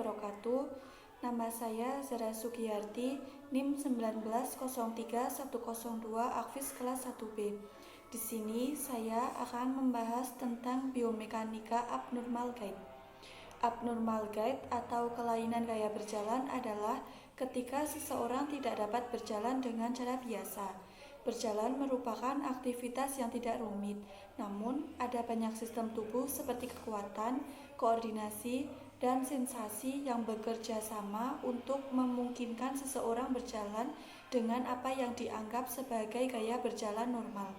wabarakatuh. Nama saya Zara Sugiyarti, NIM 19031102 Akvis kelas 1B. Di sini saya akan membahas tentang biomekanika abnormal gait. Abnormal gait atau kelainan gaya berjalan adalah ketika seseorang tidak dapat berjalan dengan cara biasa. Berjalan merupakan aktivitas yang tidak rumit, namun ada banyak sistem tubuh seperti kekuatan, koordinasi, dan sensasi yang bekerja sama untuk memungkinkan seseorang berjalan dengan apa yang dianggap sebagai gaya berjalan normal.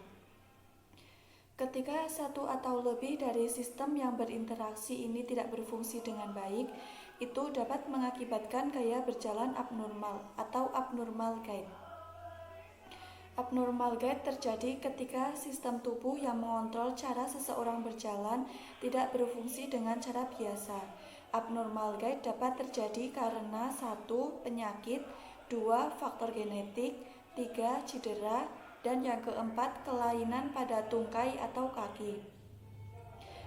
Ketika satu atau lebih dari sistem yang berinteraksi ini tidak berfungsi dengan baik, itu dapat mengakibatkan gaya berjalan abnormal atau abnormal gait. Abnormal gait terjadi ketika sistem tubuh yang mengontrol cara seseorang berjalan tidak berfungsi dengan cara biasa. Abnormal gait dapat terjadi karena 1. Penyakit, 2. Faktor genetik, 3. Cedera, dan yang keempat kelainan pada tungkai atau kaki.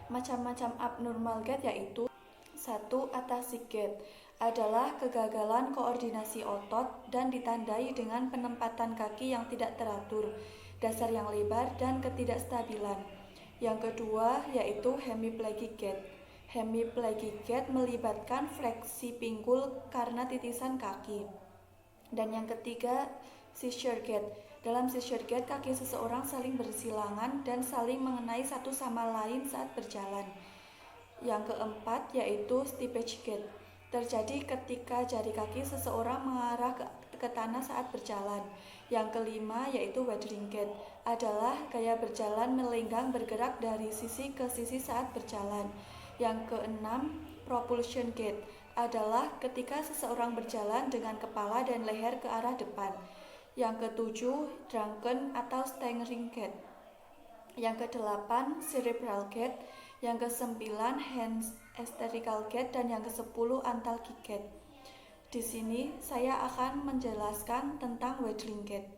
Macam-macam abnormal gait yaitu 1. Ataxic gait adalah kegagalan koordinasi otot dan ditandai dengan penempatan kaki yang tidak teratur, dasar yang lebar, dan ketidakstabilan. Yang kedua yaitu hemiplegic gait. Hemiplegic gait melibatkan fleksi pinggul karena titisan kaki. Dan yang ketiga seizure gait. Dalam seizure gait kaki seseorang saling bersilangan dan saling mengenai satu sama lain saat berjalan. Yang keempat yaitu steepage gait. Terjadi ketika jari kaki seseorang mengarah ke tanah saat berjalan. Yang kelima yaitu waddling gait adalah gaya berjalan melenggang bergerak dari sisi ke sisi saat berjalan. Yang keenam propulsion gait adalah ketika seseorang berjalan dengan kepala dan leher ke arah depan. Yang ketujuh drunken atau staggering gait. Yang kedelapan cerebral gait. Yang kesembilan hand hysterical gait, dan yang ke-10 antalgic gait. Di sini saya akan menjelaskan tentang waddling gait.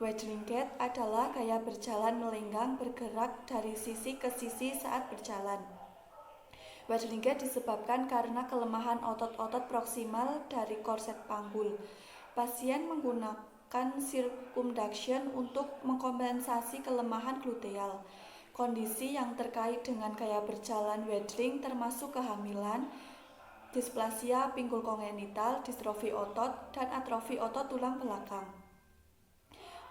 Waddling gait adalah gaya berjalan melenggang bergerak dari sisi ke sisi saat berjalan. Waddling gait disebabkan karena kelemahan otot-otot proksimal dari korset panggul. Pasien menggunakan circumduction untuk mengkompensasi kelemahan gluteal. Kondisi yang terkait dengan gaya berjalan waddling termasuk kehamilan, displasia pinggul kongenital, distrofi otot, dan atrofi otot tulang belakang.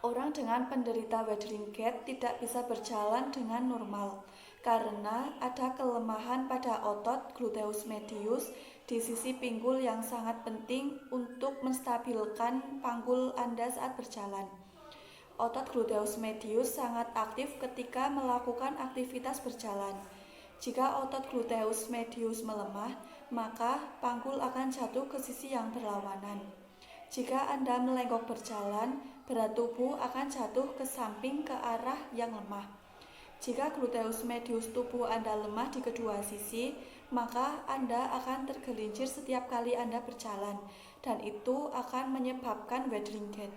Orang dengan penderita waddling gait tidak bisa berjalan dengan normal karena ada kelemahan pada otot gluteus medius di sisi pinggul yang sangat penting untuk menstabilkan panggul Anda saat berjalan. Otot gluteus medius sangat aktif ketika melakukan aktivitas berjalan. Jika otot gluteus medius melemah, maka panggul akan jatuh ke sisi yang berlawanan. Jika Anda melenggok berjalan, berat tubuh akan jatuh ke samping ke arah yang lemah. Jika gluteus medius tubuh Anda lemah di kedua sisi, maka Anda akan tergelincir setiap kali Anda berjalan, dan itu akan menyebabkan waddling gait.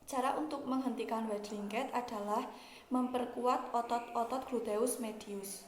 Cara untuk menghentikan waddling gait adalah memperkuat otot-otot gluteus medius.